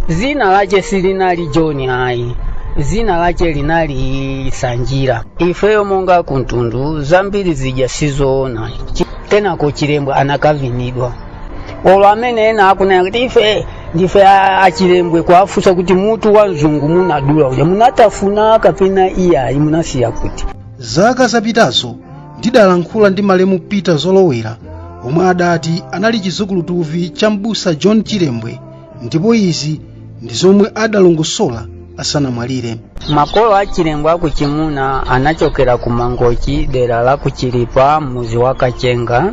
Zina lache silinali John ayi, zina lache linali Sanjira. Ifeyo monga kuntundu zambiri zija sizoona. Kenako Chilembwe anakavinidwa. Olo amene ena akuna kuti ndife achilembwe kwafusa kuti mutu wa mzungu munadula uja munatafuna kapena iya munasiya kuti. Zaka zapitazo ndidalankhula ndi Malemu Peter Zolowera omwe adati anali chizukulutuvi cha m'busa John Chilembwe, ndipo izi ndi zomwe adalongosola asanamwalire. Makolo a Chilembwe akuchimuna anachokera ku Mangochi dera la kuchilipa muzi wa Kachenga.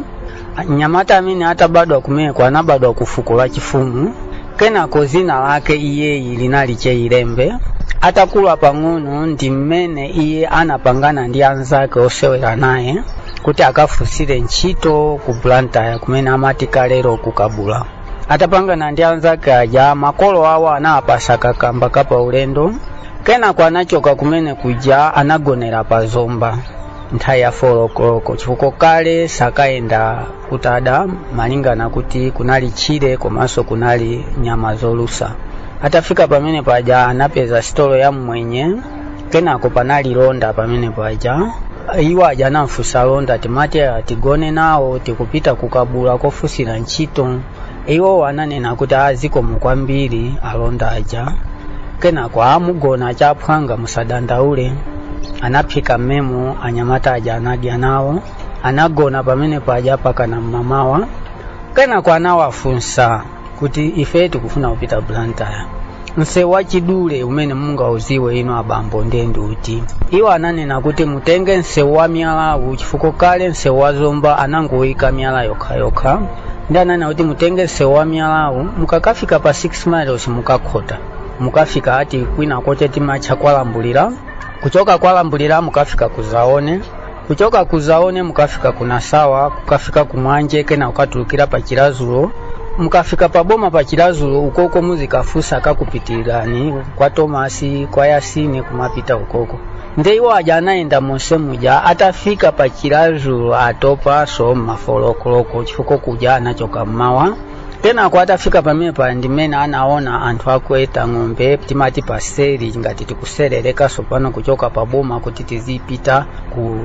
Nyamata amene atabadwa kumeko anabadwa ku fuko la Chifumu. Kenako zina lake iyeyi linali Cheilembe. Atakula pang'ono ndi mmene iye anapangana ndi anzake osewera naye kuti akafusire ntchito ku Blantyre kumene amati kalero kukabula. Atapangana ndi anzake aja makolo awo anapasa kakamba kapa ulendo. Kenako anachoka kumene kuja anagonera pa Zomba nthawi ya 4 o'clock chifukwa kale sakaenda kutada malingana kuti kunali chire komanso kunali nyama zolusa. Atafika pamene paja anapeza stolo ya mwenye. Kenako panali londa pamene paja. Iwo aja anamfusa londa timati atigone nawo tikupita kukabula kofusira ntchito. Iwo ananena kuti aziko mukwambiri alonda aja. Kenako amugona chaphwanga musadandaule. Anaphika memo anyamata aja anadya nawo. Anagona pamene paja paka na mamawa. Kenako anawafunsa kuti ife tikufuna kupita Blantyre. Msewu wa Chidule umene munga uziwe ino abambo ndendi uti. Iwo ananena kuti mutenge msewu wa Myalawu chifukwa kale msewu wa Zomba anangoyika miyala yokha. Ndi ananena kuti mutenge msewu wa Myalawu mukakafika pa 6 miles mukakhota. Mukafika ati kwina koche timacha kwalambulira. Kuchoka kwalambulira mukafika kuzaone. Kuchoka kuzaone mukafika kunasawa, kukafika kumwanje kena ukatulukira pa Chilazulo. Mukafika paboma pa Chilazulo ukoko muzikafusa kakupitirani kwa Tomasi, kwa Yasini kumapita ukoko. Nde iwo aja anaenda monse muja atafika pa Chilazulo atopa so mafoloko chifukwa kuja anachoka mmawa. Tena kwa atafika pamene pa ndimene anaona anthu akweta ng'ombe timati paseli ngati tikuserereka sopano kuchoka paboma kuti tizipita ku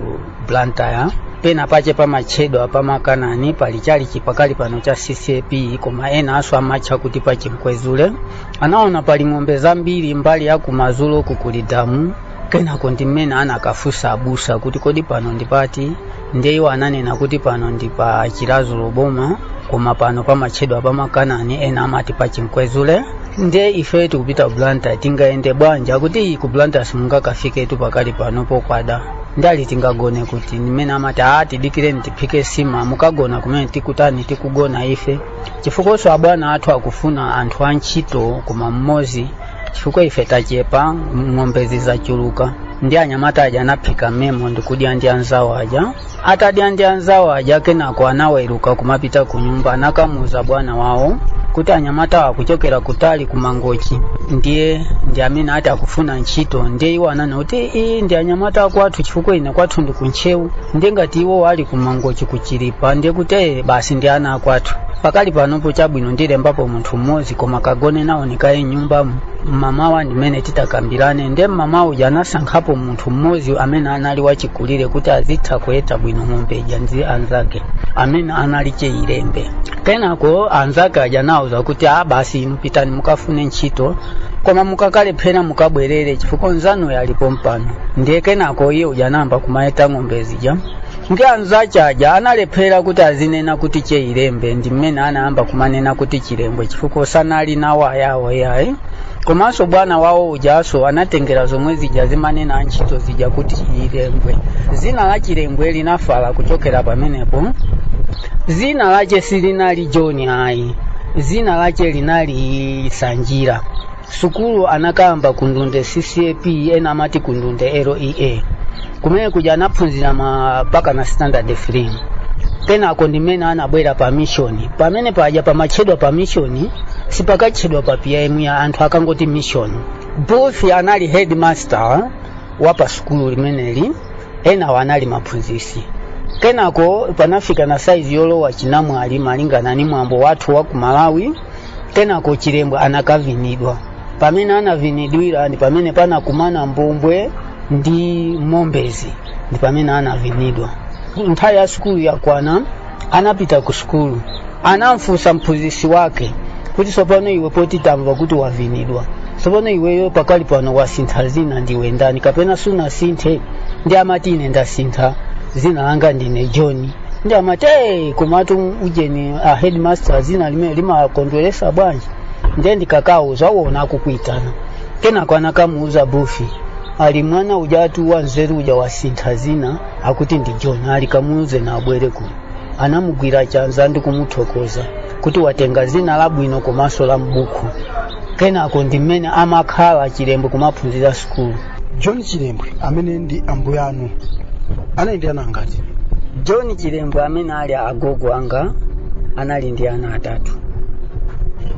Blantyre. Pena pache pamachedwa pamakanani palichali chipakali pano cha CCP koma ena aso amacha kuti pa Chimkwezule. Anaona pali ng'ombe zambiri mbali ya kumazulo kukulidamu. Kenako ndimene anakafusa abusa kuti kodi pano ndipati. Ndiye iwo ananena kuti pano ndipa Chilazulo boma koma pano pamachedwa pamakanani ena amati pa Chimkwezule. Ndiye ife tikupita Blantyre tingaende bwanja kuti ku Blantyre simungakafike tu pakali pano pokwada. Ndali tingagone kuti nimene amati tidikireni tiphike sima mukagona kumene tikutani tikugona ife. Chifukwa so abwana athu akufuna anthu antchito koma mmozi chifukwa ife tachepa ng'ombe zizachuluka. Ndi anyamata aja anaphika memo ndikudya ndi anzawo aja. Atadya ndi anzawo aja kenako anaweruka kumapita ku nyumba anakamuza bwana wawo kuti anyamata akuchokera kutali ku Mangochi ndiye ndi amene ati akufuna ntchito. Ndiye iwo anana kuti ndi anyamata akwathu chifukwa ine kwathu ndi kunchewu. Ndiye ngati iwo ali ku Mangochi kuchilipa ndiye kuti basi ndi ana akwathu. Pakali panopo chabwino ndilembapo munthu mmozi koma kagone nawo nikaye nyumba mamawa ndimene titakambirane. Ndiye mamawa uja anasankhapo munthu mmozi amene anali wachikulire kuti azitha kuyeta bwino ng'ombe ija ndi anzake amene anali Cheilembe. Kenako anzake aja nauza kuti basi mupitani mukafune ntchito koma mukakalephera mukabwerere chifukwa nzanu yalipo mpano. Ndiye kenako iye uja anamba kumayeta ng'ombe zija. Nge anzake aja analephera kuti azinena kuti Cheilembe ndi mmene anaamba kumanena kuti Chilembwe chifukwa sanali nawo ayawo yayi. Komanso bwana wawo ujaso anatengera zomwe zija zimanena ntchito zija kuti Chilembwe. Zina la Chilembwe linafala kuchokera pamenepo. Zina lache silinali John ayi, zina lache linali Sanjira. Sukulu anakamba kundunde CCP ena amati kundunde LEA. Kumene kuja anaphunzira mpaka na standard 3. Kenako ndimene anabwera pa mission. Pamene paja pamachedwa pa mission sipakachedwa pa PM ya anthu akangoti mission. Both anali headmaster wa pa sukulu limeneli ena wanali maphunzisi. Kenako panafika na size yolowa chinamwali malingana ni mwambo watu wa ku Malawi kenako Chilembwe anakavinidwa. Pamene anavinidwira ndi pamene panakumana Mbombwe ndi Mombezi, ndi pamene anavinidwa. Nthawi ya sukulu yakwana anapita ku sukulu, anamfunsa mphunzitsi wake kuti sopano iwe poti tamva kuti wavinidwa, sopano iweyo pakali pano wasintha zina ndiwe ndani kapena suna sinthe? Ndi amati ine ndasintha, zina langa ndine John. Ndi amati komatu ujeni headmaster zina limene limakondweresa bwanji? Ndiye ndikakauza wona akukuitana. Kenako anakamuuza Bufi, ali mwana ujatu wanzeru uja wasintha zina akuti ndi John, alikamuuze na abwere kuno. Anamugwira chanza ndi kumuthokoza kuti watenga zina labwino komanso la mbuku. Kenako ndi mmene amakhala Chilembwe kumaphunzira sukulu. John Chilembwe amene ndi ambuye anu anali ana angati? John Chilembwe amene ali agogo anga anali ndi ana 3.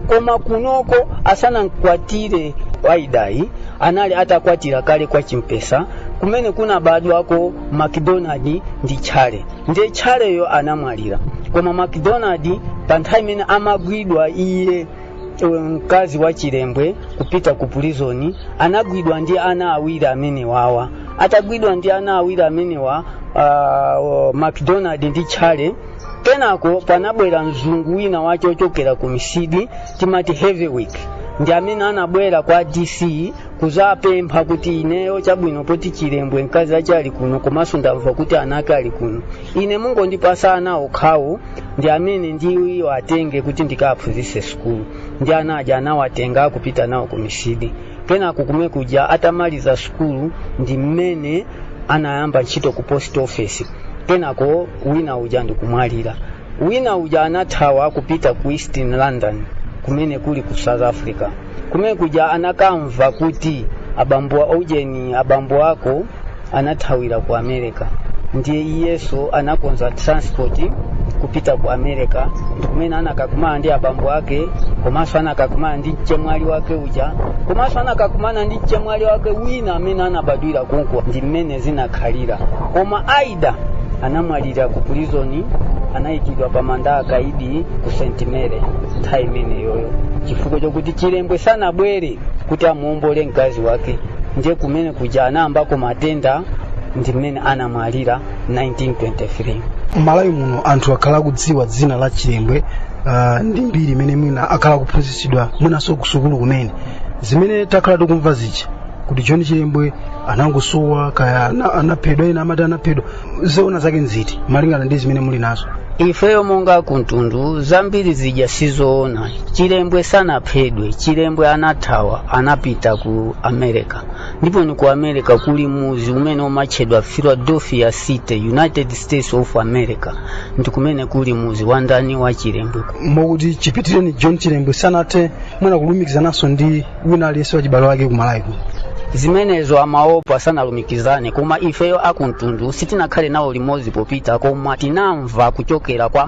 Koma kunoko asana nkwatire Waidai anali atakwatira kale kwa Chimpesa, kumene kuna badwako McDonald ndi Chale. Ndiye Chaleyo anamwalira. Koma McDonald pa nthawi imene amagwidwa iye mkazi wa Chilembwe kupita ku prison, anagwidwa ndi ana awiri amene wawa. Atagwidwa ndi ana awiri amene wa McDonald ndi Chale. Kenako panabwera mzungu wina wacho ochokera ku Misidi timati Heavyweight, ndi amene anabwera kwa DC kuzapempha kuti ineyo chabwino poti Chilembwe mkazi ache ali kuno komanso ndamva kuti anake ali kuno, ine mungondipasa ana okhawo ndi amene ndiwo atenge kuti ndikaphunzitse sukulu. Ndi anaja anawatenga kupita nawo ku Misidi. Kenako kumekuja atamaliza sukulu ndi mmene anayamba ntchito ku post office. Kenako wina uja ndikumwalira. Wina uja anathawa kupita ku Eastern London kumene kuli ku South Africa. Kumene kuja anakamva kuti abambo ako anathawira ku America. Ndiye iyeso anakonza transport kupita ku America. Kumene anakakumana ndi abambo ake, komanso anakakumana ndi mchemwali wake uja, komanso anakakumana ndi mchemwali wake wina amene anabadwira konko. Ndi mmene zinakhalira. Koma Aida anamwalira ku prison, anayikidwa pa manda akaidi ku St. Mary nthawi imene yoyo, chifukwa chokuti Chilembwe sanabwere kuti amuombole mkazi wake. Ndiye kumene kuja anayambako matenda, ndi mmene anamwalira 1923. Malawi muno anthu akhala kudziwa dzina la Chilembwe ndi mbiri imene mwina akhala kuphunzitsidwa mwinanso ku sukulu kumene, zimene takhala tikumva zichi kuti John Chilembwe anangosowa kaya anaphedwa, ena amati anaphedwa. Zoona zake nziti malingana ndi zimene muli nazo? Ifeyo monga kuntundu zambiri zija sizoona. Chilembwe sanaphedwe, Chilembwe anathawa, anapita ku America. Ndipo ni ku America kuli muzi umene umatchedwa Philadelphia City, United States of America. Ndi kumene kuli muzi wandani wa Chilembwe. Mokuti chipitireni John Chilembwe sanathe mwina kulumikizananso ndi wina aliyense wa chibale wake ku Malawi. Zimenezo amaopa sanalumikizane, koma ifeyo akuntundu sitinakhale nawo limodzi popita, koma tinamva kuchokera kwa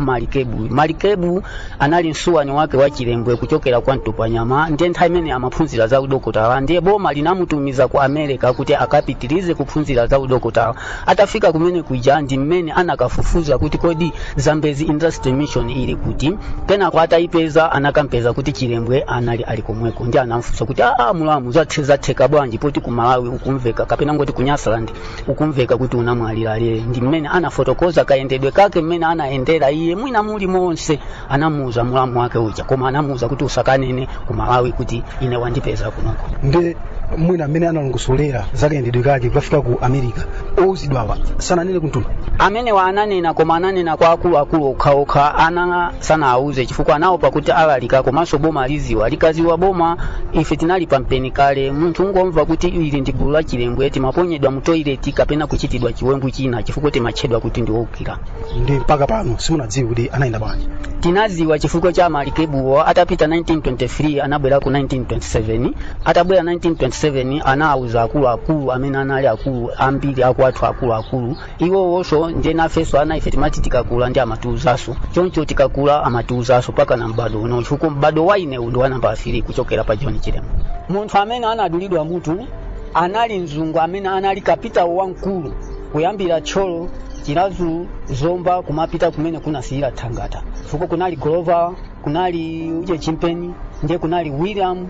Malikebu anali msuwani wake wa Chilembwe kuchokera kwa Ntupanyama. Ndiye nthawi imene amaphunzira za udokotala, ndiye boma linamutumiza ku America kuti akapitirize kuphunzira za udokotala. Atafika kumene kuja ndi mmene anakafufuza kuti kodi Zambezi Industry Mission ili kuti. Kenako atayipeza anakampeza kuti Chilembwe anali ali komweko. Ndiye anamfunsa kuti mulamu zatheka bwanji kuti ku Malawi ukumveka kapena ngoti ku Nyasaland ukumveka kuti unamwalira leye. Ndi mmene anafotokoza kayendedwe kake mmene anaendera iye mwina muli monse. Anamuuza mulamu wake uja, koma anamuuza kuti usakanene ku Malawi kuti ine wandipeza kunoko. Ndi mwina mmene analongosolera zakayendedwe kake kukafika ku America ouzidwawa sananene kuntundu? Amene wa ananena, koma ananena kwa akulu okhaokha, ana sana auze chifukwa anaopa kuti alalika komanso boma aliziwa. Likaziwa boma ife tinali pampeni kale, munthu ngomva kuti ili ndi gulu la Chilembwe timaponyedwa mu toilet kapena kuchitidwa chiwembu china chifukwa timachedwa kuti ndi wokira. Ndi mpaka pano simunadziwe kuti anaenda bwanji? Tinaziwa chifukwa cha Malikebuwo. Atapita 1923 anabwera ku 1927. Atabwera 1927 anauza akulu amene anali akulu ambiri akwathu akulu. Iwo wosho ndiye nafeso ana ife timati tikakula ndi amatiuzaso. Choncho tikakula amatiuzaso paka na mbado uno, chifukwa mbado waine ndo namba 3 kuchokera pa John Chilembwe. Munthu amene anadulidwa mutu anali mzungu amene anali kapita wankulu kuyambira Cholo, Chilazu, Zomba kumapita kumene kuna siyira Tangata. Fuko kunali Grover, kunali uje Chimpeni, ndiye kunali William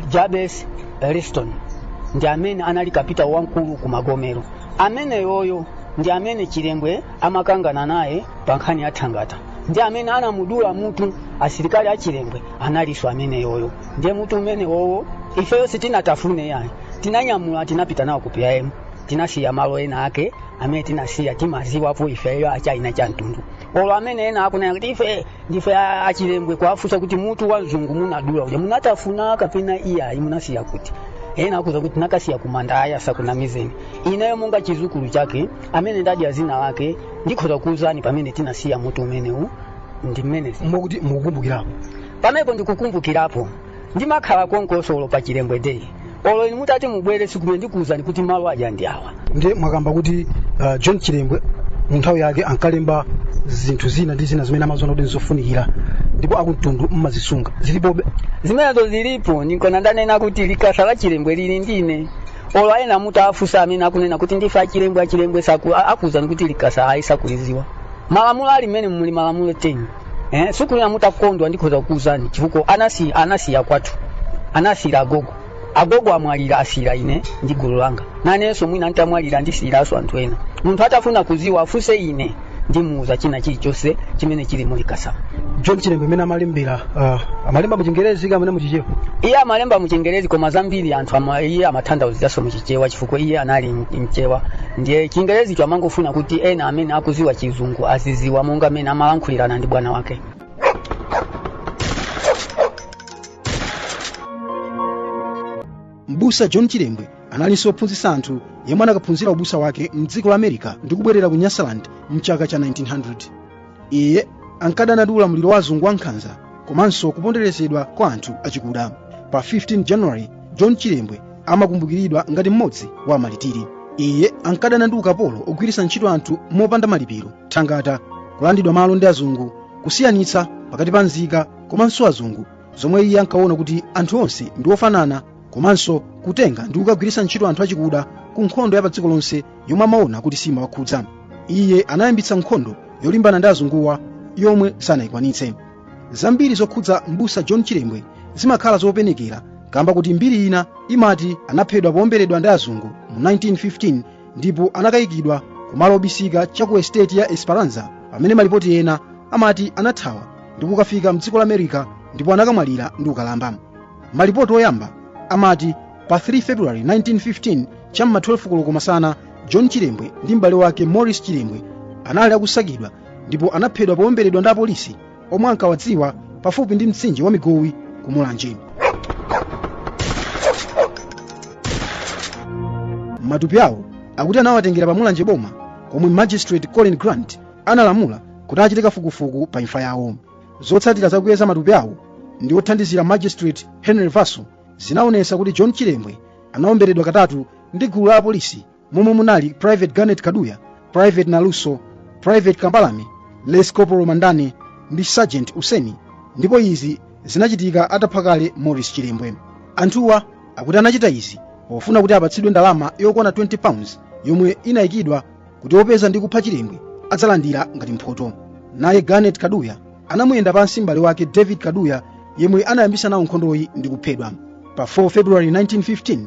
Jabez Liston, ndiye amene anali kapita wankulu ku Magomero. Amene yoyo ndiye amene Chilembwe amakangana naye pankhani ya Thangata. Ndiye amene anamudula mutu asilikali a Chilembwe analiso amene yoyo. Ndiye mutu amene wowo ifeyo sitinatafune yaye. Tinanyamula tinapita nawo ku PIM. Tinasiya malo ena ake amene tinasiya timaziwapo ifeyo achaina cha mtundu. Olo amene ena akuna kuti ndife a Chilembwe kwafusa kuti mutu wa mzungu munadula uja munatafuna kapena iya munasiya kuti. Ena akuza kuti nakasiya kumanda aya sakunamizeni. Inayo munga chizukulu chake amene ndadi azina lake ndikhoza kuuzani pamene tinasiya mutu umenewu ndi mmene mukuti mukukumbukirapo. Pamene ndikukumbukirapo ndimakhala konkosolo pa Chilembwe Day. Olo ni mutati mubwere sikumene ndikuuzani kuti malo aja ndi awa. Ndi mwakamba kuti John Chilembwe munthawi yake ankalemba zinthu zina ndi zina zimene amaziona kuti nzofunikira ndipo akumtundu mmazisunga zilipobe zimenezo zilipo. Ndikona ndanena kuti likasa la Chilembwe lili ndine. Olo ena muta afusa amene akunena kuti ndifa Chilembwe akuza kuti likasa aisakuliziwa. Malamulo ali mene muli malamulo 10. Sukuli amuta kondwa ndikhoza kuuzani chifukwa anasiya kwathu. Anasira agogo amwalira asira ine ndi gulu langa. Nanenso mwina ntamwalira ndisiraso anthu ena. Munthu atafuna kuziwa afuse ine ndimuuza china chilichonse chimene chili mu likasa. John Chilembwe amene amalembera amalemba mu Chingerezi kamene mu Chichewa. Iye amalemba mu Chingerezi koma zambiri anthu iye amathandauziranso mu Chichewa chifukwa iye anali mchewa. Ndiye Chingerezi cho amangofuna kuti ena amene akuziwa Chizungu aziziwa monga amene amalankhulirana ndi bwana wake. Mbusa John Chilembwe analinso ophunzitsa anthu yemwe anakaphunzira ubusa wake m'dziko la America ndi kubwerera ku Nyasaland mchaka cha 1900. Iye ankadana ndi ulamuliro wa azungu ankhanza komanso kuponderezedwa kwa anthu achikuda. Pa 15 January John Chilembwe amakumbukiridwa ngati mmodzi wa malitiri. Iye ankadana ndi ukapolo ogwiritsa ntchito anthu mopanda malipiro, thangata, kulandidwa malo ndi azungu, kusiyanitsa pakati pa nzika komanso azungu zomwe iye ankaona kuti anthu onse ndi ofanana, komanso kutenga ndi kukagwiritsa ntchito anthu achikuda ku nkhondo ya pa dziko lonse yomwe amaona kuti simawakhudza. Iye anayambitsa nkhondo yolimbana ndi azunguwa yomwe sanayikwanitse. Zambiri zokhudza mbusa John Chilembwe zimakhala zopenekera kamba kuti mbiri ina imati anaphedwa powomberedwa ndi azungu mu 1915 ndipo anakayikidwa kumalo obisika cha ku estate ya Esperanza, pamene malipoti ena amati anathawa ndi kukafika m'dziko la America ndipo anakamwalira ndi ukalamba. Malipoti oyamba amati pa 3 February 1915 cham'ma 12 koloko masana John Chilembwe ndi m'bale wake Morris Chilembwe anali akusakidwa ndipo anaphedwa powomberedwa ndi apolisi omwe ankawadziwa pafupi ndi mtsinje wa Migowi ku Mulanje. Matupi awo akuti anawatengera pa Mulanje boma komwe magistrate Colin Grant analamula kuti achite kafukufuku pa imfa yawo. Zotsatira zakuyeza matupi awo ndi othandizira magistrate Henry Vaso zinaonesa kuti John Chilembwe anawomberedwa katatu ndi gulu la apolisi momwe munali Private Garnet Kaduya, Private Naluso, Private Kambalame, Les Corporal Mandane ndi Sergeant Useni, ndipo izi zinachitika atapha kale Morris Chilembwe. Anthuwa akuti anachita izi pofuna kuti apatsidwe ndalama yokwana 20 pounds yomwe inayikidwa kuti opeza ndi kupha Chilembwe adzalandira ngati mphoto. Naye Garnet Kaduya anamuyenda pansi m'bale wake David Kaduya yemwe anayambisa nawo nkhondoyi ndi kuphedwa. Pa 4 February 1915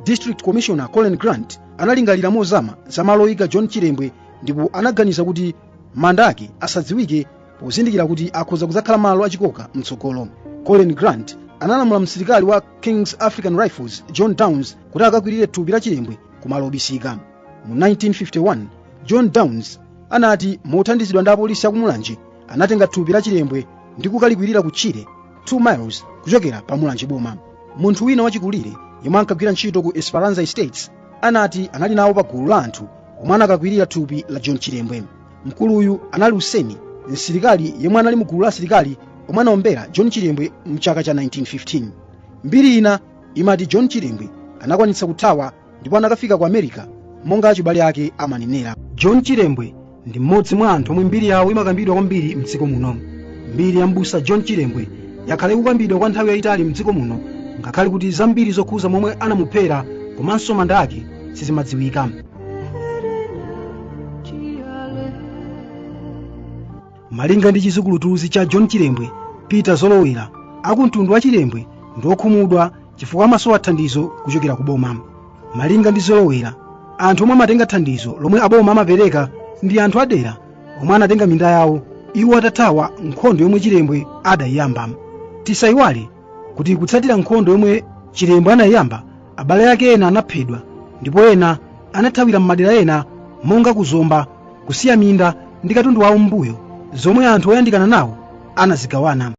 District Commissioner Colin Grant analingalira mozama za malo oyika John Chilembwe ndipo anaganiza kuti manda ake asadziwike pozindikira kuti akhoza kudzakhala malo achikoka mtsogolo. Colin Grant analamula msilikali wa King's African Rifles John Downs kuti akakwirire thupi la Chilembwe ku malo obisika. Mu 1951 John Downs anati mothandizidwa ndi apolisi aku Mulanje anatenga thupi la Chilembwe ndi kukalikwirira ku Chile 2 miles kuchokera pa Mulanje boma. Munthu wina wachikulire yemwe ankagwira ntchito ku Esperanza Estates anati anali nawo pa gulu la anthu omwe anakakwirira thupi la John Chilembwe. Mkuluyu anali Useni, msilikali yemwe anali mu gulu la asilikali omwe anawombera John Chilembwe mchaka cha 1915. Mbiri ina imati John Chilembwe anakwanitsa kuthawa ndipo anakafika ku America monga achibale ake amanenera. John Chilembwe ndi mmodzi mwa anthu omwe mbiri yawo imakambidwa kwambiri m'dziko muno. Mbiri ya mbusa John Chilembwe yakhale ikukambidwa kwa nthawi yayitali m'dziko muno, ngakhale kuti zambiri zokhuza momwe anamuphera komanso manda ake sizimadziwika. Malinga ndi chizukulutuzi cha John Chilembwe, Peter Zolowera akumtundu wa Chilembwe ndi okhumudwa chifukwa amasowa thandizo kuchokera ku boma. Malinga ndi Zolowera, anthu omwe amatenga thandizo lomwe aboma amapereka ndi anthu adera omwe anatenga minda yawo iwo atathawa nkhondo yomwe Chilembwe adayiyamba. Tisayiwale kuti kutsatira nkhondo yomwe Chilembwe anayiyamba, abale ake ena anaphedwa ndipo ena anathawira m'madera ena monga kuzomba, kusiya minda ndi katundu wawo m'mbuyo zomwe anthu oyandikana nawo anazigawana.